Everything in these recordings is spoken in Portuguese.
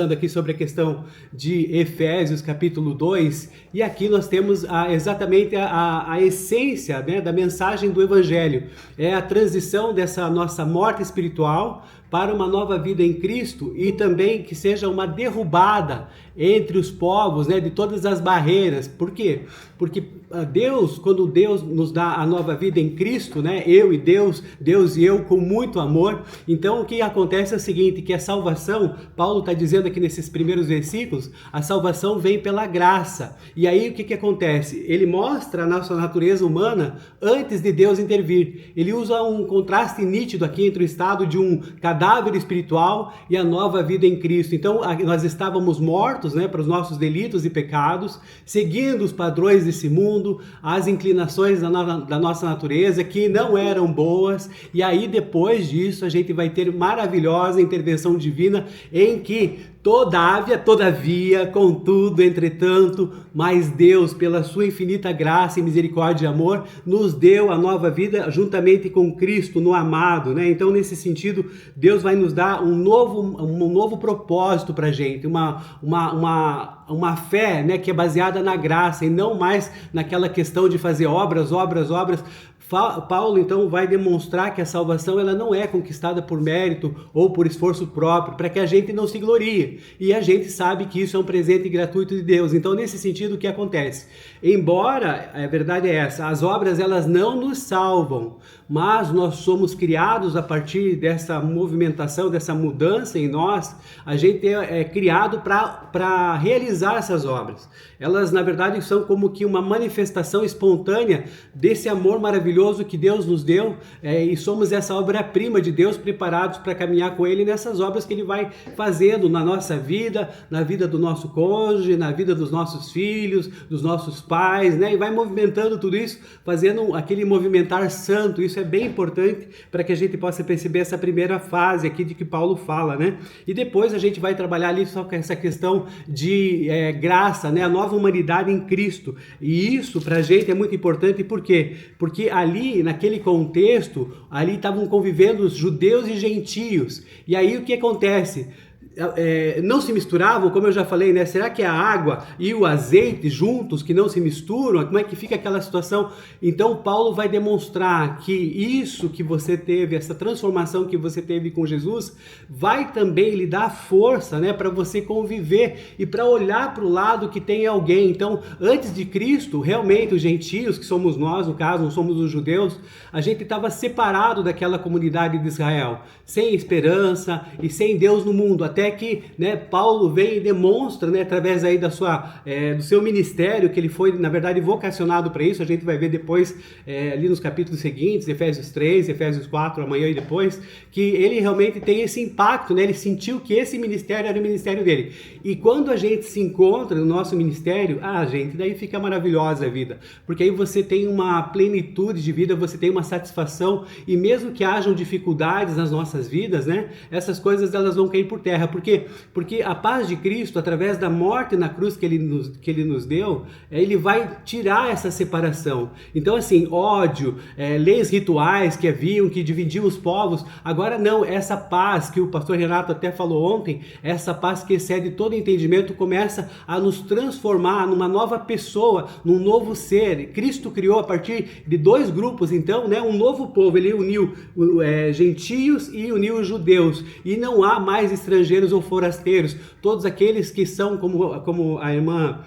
aqui sobre a questão de Efésios capítulo 2, e aqui nós temos exatamente a essência, né, da mensagem do Evangelho. É a transição dessa nossa morte espiritual para uma nova vida em Cristo, e também que seja uma derrubada entre os povos, né, de todas as barreiras. Por quê? Porque Deus, quando Deus nos dá a nova vida em Cristo, né, eu e Deus e eu com muito amor, então o que acontece é o seguinte, que a salvação, Paulo está dizendo aqui nesses primeiros versículos, a salvação vem pela graça. E aí o que acontece? Ele mostra a nossa natureza humana antes de Deus intervir. Ele usa um contraste nítido aqui entre o estado de um cadáver espiritual e a nova vida em Cristo. Então nós estávamos mortos, né, para os nossos delitos e pecados, seguindo os padrões desse mundo, as inclinações da nossa natureza que não eram boas, e aí depois disso a gente vai ter maravilhosa intervenção divina em que todavia, contudo, entretanto, mas Deus, pela sua infinita graça e misericórdia e amor, nos deu a nova vida juntamente com Cristo no amado, né? Então, nesse sentido, Deus vai nos dar um novo propósito para a gente, uma fé, né, que é baseada na graça e não mais naquela questão de fazer obras. Paulo então vai demonstrar que a salvação ela não é conquistada por mérito ou por esforço próprio, para que a gente não se glorie, e a gente sabe que isso é um presente gratuito de Deus. Então, nesse sentido, o que acontece? Embora a verdade é essa, as obras elas não nos salvam, mas nós somos criados a partir dessa movimentação, dessa mudança em nós, a gente é criado para realizar essas obras. Elas, na verdade, são como que uma manifestação espontânea desse amor maravilhoso que Deus nos deu, e somos essa obra-prima de Deus, preparados para caminhar com Ele nessas obras que Ele vai fazendo na nossa vida, na vida do nosso cônjuge, na vida dos nossos filhos, dos nossos pais, né? E vai movimentando tudo isso, fazendo aquele movimentar santo. Isso é bem importante para que a gente possa perceber essa primeira fase aqui de que Paulo fala, né? E depois a gente vai trabalhar ali só com essa questão de graça, né? A nova humanidade em Cristo. E isso para a gente é muito importante. Por quê? Porque ali, naquele contexto, ali estavam convivendo os judeus e gentios. E aí o que acontece? Não se misturavam, como eu já falei, né? Será que a água e o azeite juntos, que não se misturam? Como é que fica aquela situação? Então Paulo vai demonstrar que isso que você teve, essa transformação que você teve com Jesus, vai também lhe dar força, né, para você conviver e para olhar para o lado que tem alguém. Então, antes de Cristo, realmente os gentios, que somos nós, no caso, não somos os judeus, a gente estava separado daquela comunidade de Israel, sem esperança e sem Deus no mundo, até que, né, Paulo vem e demonstra, né, através aí do seu ministério, que ele foi, na verdade, vocacionado para isso. A gente vai ver depois, ali nos capítulos seguintes, Efésios 3, Efésios 4, amanhã e depois, que ele realmente tem esse impacto, né? Ele sentiu que esse ministério era o ministério dele. E quando a gente se encontra no nosso ministério, gente, daí fica maravilhosa a vida, porque aí você tem uma plenitude de vida, você tem uma satisfação, e mesmo que hajam dificuldades nas nossas vidas, né, essas coisas elas vão cair por terra. Por quê? Porque a paz de Cristo, através da morte na cruz que ele nos deu, ele vai tirar essa separação. Então, assim, ódio, leis rituais que haviam, que dividiam os povos, agora não, essa paz que o pastor Renato até falou ontem, essa paz que excede todo entendimento, começa a nos transformar numa nova pessoa, num novo ser. Cristo criou a partir de dois grupos, então, né, um novo povo. Ele uniu gentios e uniu os judeus, e não há mais estrangeiros ou forasteiros, todos aqueles que são, como a irmã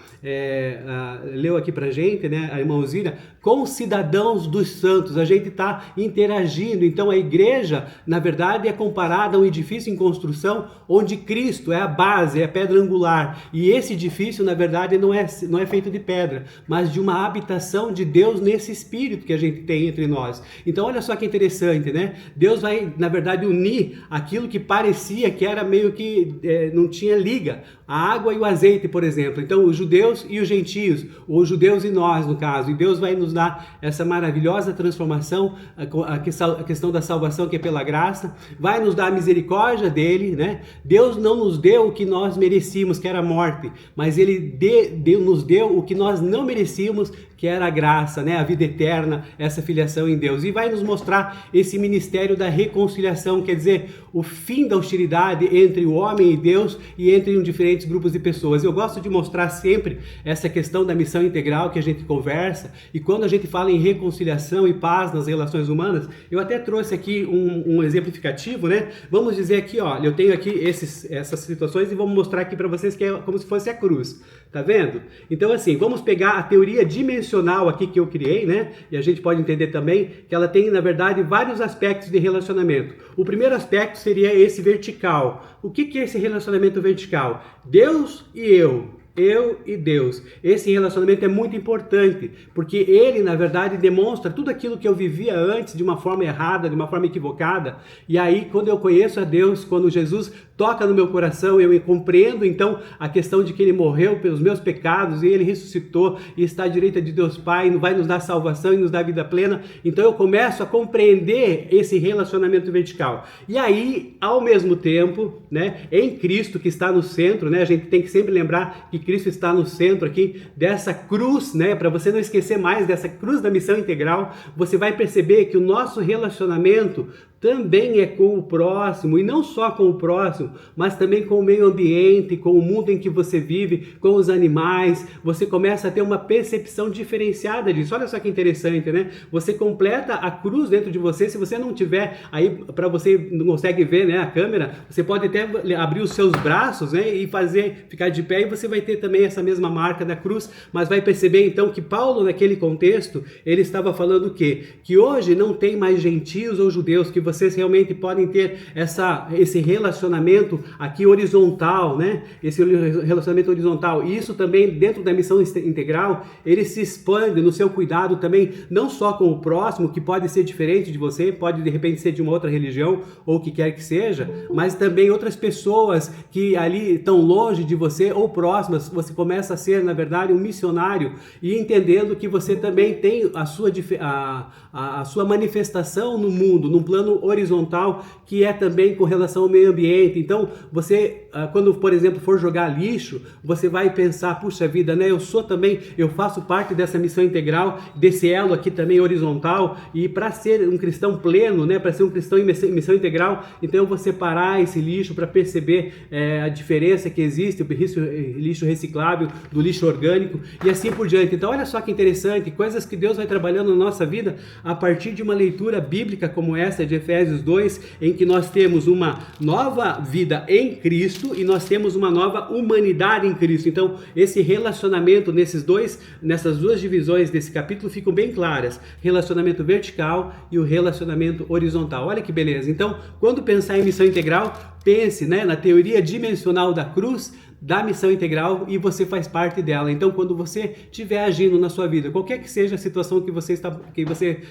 leu aqui pra gente, né, a irmã Uzira, concidadãos dos santos. A gente está interagindo. Então a igreja, na verdade, é comparada a um edifício em construção, onde Cristo é a base, é a pedra angular, e esse edifício, na verdade, não é feito de pedra, mas de uma habitação de Deus nesse espírito que a gente tem entre nós. Então olha só que interessante, né? Deus vai, na verdade, unir aquilo que parecia que era meio que não tinha liga, a água e o azeite, por exemplo. Então os judeus e os gentios, os judeus e nós, no caso, e Deus vai nos dar essa maravilhosa transformação, a questão da salvação que é pela graça, vai nos dar a misericórdia dele, né? Deus não nos deu o que nós merecíamos, que era a morte, mas ele nos deu o que nós não merecíamos, que era a graça, né? A vida eterna, essa filiação em Deus. E vai nos mostrar esse ministério da reconciliação, quer dizer, o fim da hostilidade entre o homem e Deus e entre diferentes grupos de pessoas. Eu gosto de mostrar sempre essa questão da missão integral que a gente conversa, e quando a gente fala em reconciliação e paz nas relações humanas, eu até trouxe aqui um exemplificativo, né? Vamos dizer aqui, ó, eu tenho aqui essas situações e vamos mostrar aqui para vocês que é como se fosse a cruz, tá vendo? Então assim, vamos pegar a teoria dimensional aqui que eu criei, né? E a gente pode entender também que ela tem, na verdade, vários aspectos de relacionamento. O primeiro aspecto seria esse vertical. O que é esse relacionamento vertical? Deus e eu e Deus. Esse relacionamento é muito importante, porque ele, na verdade, demonstra tudo aquilo que eu vivia antes de uma forma errada, de uma forma equivocada. E aí, quando eu conheço a Deus, quando Jesus toca no meu coração, eu compreendo, então, a questão de que ele morreu pelos meus pecados e ele ressuscitou e está à direita de Deus Pai, vai nos dar salvação e nos dar vida plena. Então, eu começo a compreender esse relacionamento vertical. E aí, ao mesmo tempo, né, em Cristo, que está no centro, né, a gente tem que sempre lembrar que Cristo está no centro aqui dessa cruz, né? Para você não esquecer mais dessa cruz da missão integral, você vai perceber que o nosso relacionamento também é com o próximo, e não só com o próximo, mas também com o meio ambiente, com o mundo em que você vive, com os animais. Você começa a ter uma percepção diferenciada disso. Olha só que interessante, né? Você completa a cruz dentro de você. Se você não tiver aí, para você não consegue ver, né, a câmera, você pode até abrir os seus braços, né, e ficar de pé, e você vai ter também essa mesma marca da cruz. Mas vai perceber então que Paulo, naquele contexto, ele estava falando o quê? Que hoje não tem mais gentios ou judeus, que vocês realmente podem ter esse relacionamento aqui horizontal, né? Esse relacionamento horizontal. E isso também, dentro da missão integral, ele se expande no seu cuidado também, não só com o próximo, que pode ser diferente de você, pode de repente ser de uma outra religião, ou o que quer que seja, mas também outras pessoas que ali estão longe de você, ou próximas. Você começa a ser, na verdade, um missionário, e entendendo que você também tem a sua manifestação no mundo, num plano horizontal, que é também com relação ao meio ambiente. Então, você, quando, por exemplo, for jogar lixo, você vai pensar, puxa vida, né? Eu faço parte dessa missão integral, desse elo aqui também horizontal, e para ser um cristão pleno, né? Para ser um cristão em missão integral, então eu vou separar esse lixo para perceber a diferença que existe, o lixo reciclável do lixo orgânico, e assim por diante. Então, olha só que interessante, coisas que Deus vai trabalhando na nossa vida a partir de uma leitura bíblica como essa de Efésios 2, em que nós temos uma nova vida em Cristo e nós temos uma nova humanidade em Cristo. Então, esse relacionamento nessas duas divisões desse capítulo ficam bem claras: relacionamento vertical e o relacionamento horizontal. Olha que beleza. Então, quando pensar em missão integral, pense, né, na teoria dimensional da cruz, da missão integral, e você faz parte dela. Então, quando você estiver agindo na sua vida, qualquer que seja a situação que você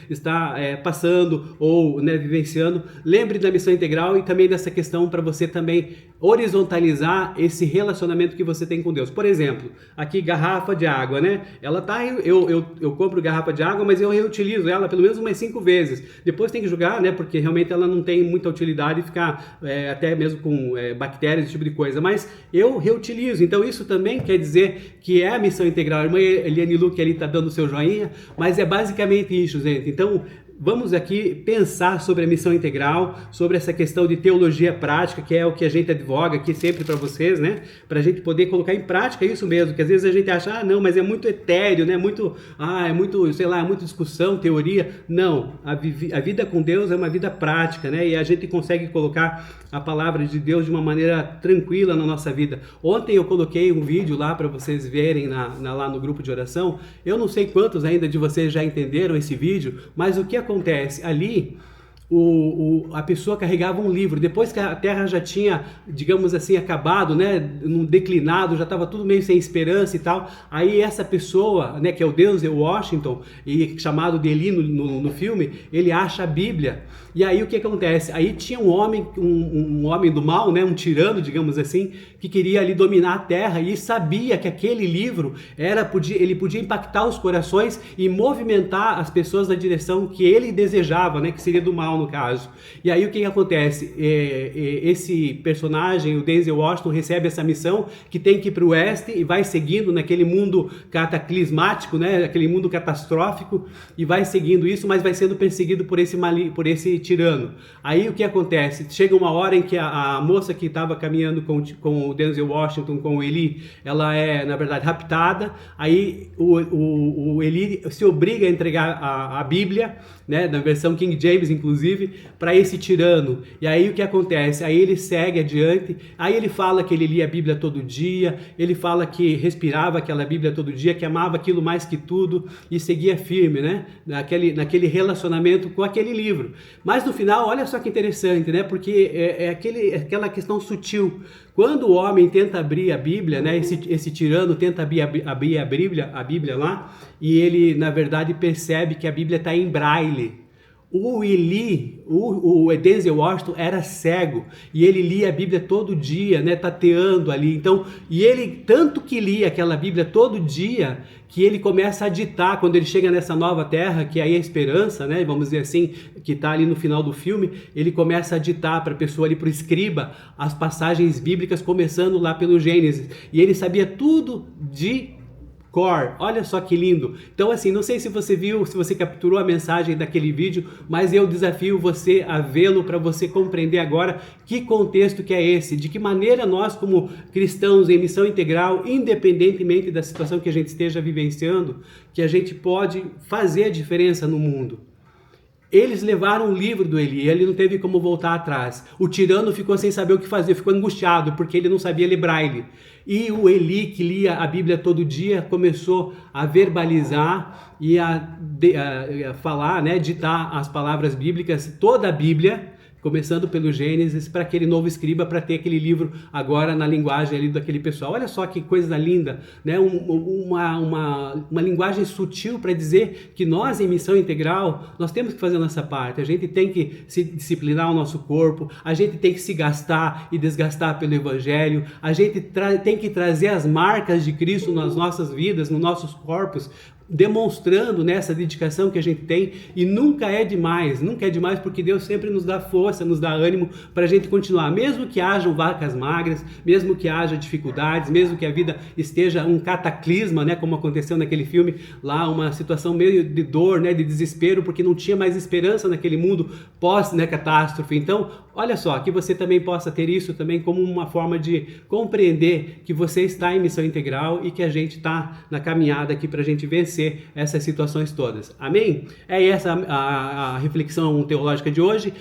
está passando ou, né, vivenciando, lembre da missão integral e também dessa questão para você também horizontalizar esse relacionamento que você tem com Deus. Por exemplo, aqui garrafa de água, né? Ela tá, eu compro garrafa de água, mas eu reutilizo ela pelo menos umas 5 vezes. Depois tem que jogar, né? Porque realmente ela não tem muita utilidade e ficar até mesmo com bactérias, esse tipo de coisa. Mas eu reutilizo. Então isso também quer dizer que é a missão integral. A irmã Eliane Luque ali está dando o seu joinha, mas é basicamente isso, gente. Então, vamos aqui pensar sobre a missão integral, sobre essa questão de teologia prática, que é o que a gente advoga aqui sempre para vocês, né? Para a gente poder colocar em prática isso mesmo, que às vezes a gente acha, não, mas é muito etéreo, né? É muito, sei lá, é muita discussão, teoria. Não, a vida com Deus é uma vida prática, né? E a gente consegue colocar a palavra de Deus de uma maneira tranquila na nossa vida. Ontem eu coloquei um vídeo lá para vocês verem lá no grupo de oração. Eu não sei quantos ainda de vocês já entenderam esse vídeo, mas o que acontece ali, a pessoa carregava um livro, depois que a Terra já tinha, digamos assim, acabado, né, num declinado, já estava tudo meio sem esperança e tal, aí essa pessoa, né, que é o Denzel Washington, e chamado de Eli no filme, ele acha a Bíblia, e aí o que acontece? Aí tinha um homem do mal, né, um tirano, digamos assim, que queria ali dominar a Terra, e sabia que aquele livro ele podia impactar os corações e movimentar as pessoas na direção que ele desejava, né, que seria do mal, no caso. E aí o que acontece? Esse personagem, o Denzel Washington, recebe essa missão que tem que ir para o oeste e vai seguindo naquele mundo cataclismático, né? Aquele mundo catastrófico, e vai seguindo isso, mas vai sendo perseguido por esse tirano. Aí o que acontece? Chega uma hora em que a moça que estava caminhando com o Denzel Washington, com o Eli, ela é, na verdade, raptada. Aí o Eli se obriga a entregar a Bíblia, né, na versão King James, inclusive, para esse tirano. E aí o que acontece? Aí ele segue adiante, aí ele fala que ele lia a Bíblia todo dia, ele fala que respirava aquela Bíblia todo dia, que amava aquilo mais que tudo e seguia firme, né, naquele relacionamento com aquele livro. Mas no final, olha só que interessante, né, porque aquela questão sutil. Quando o homem tenta abrir a Bíblia, né, esse tirano tenta abrir a Bíblia lá, e ele, na verdade, percebe que a Bíblia está em braille. O Eli, o Denzel Washington era cego e ele lia a Bíblia todo dia, né, tateando ali. Então, e ele tanto que lia aquela Bíblia todo dia que ele começa a ditar quando ele chega nessa nova terra, que aí é a esperança, né, vamos dizer assim, que está ali no final do filme. Ele começa a ditar para a pessoa ali, para o escriba, as passagens bíblicas, começando lá pelo Gênesis. E ele sabia tudo de cor. Olha só que lindo. Então assim, não sei se você viu, se você capturou a mensagem daquele vídeo, mas eu desafio você a vê-lo para você compreender agora que contexto que é esse, de que maneira nós como cristãos em missão integral, independentemente da situação que a gente esteja vivenciando, que a gente pode fazer a diferença no mundo. Eles levaram o livro do Eli, ele não teve como voltar atrás. O tirano ficou sem saber o que fazer, ficou angustiado, porque ele não sabia ler braille. E o Eli, que lia a Bíblia todo dia, começou a verbalizar e a falar, né, ditar as palavras bíblicas, toda a Bíblia, começando pelo Gênesis, para aquele novo escriba, para ter aquele livro agora na linguagem ali daquele pessoal. Olha só que coisa linda, né? Uma linguagem sutil para dizer que nós, em missão integral, nós temos que fazer a nossa parte. A gente tem que se disciplinar o nosso corpo, a gente tem que se gastar e desgastar pelo Evangelho, a gente tem que trazer as marcas de Cristo nas nossas vidas, nos nossos corpos, demonstrando nessa dedicação que a gente tem. E nunca é demais porque Deus sempre nos dá força, nos dá ânimo para a gente continuar, mesmo que hajam vacas magras, mesmo que haja dificuldades, mesmo que a vida esteja um cataclisma, né, como aconteceu naquele filme lá, uma situação meio de dor, né, de desespero, porque não tinha mais esperança naquele mundo pós, né, catástrofe. Então, olha só, que você também possa ter isso também como uma forma de compreender que você está em missão integral e que a gente está na caminhada aqui para a gente vencer essas situações todas. Amém? É essa a reflexão teológica de hoje.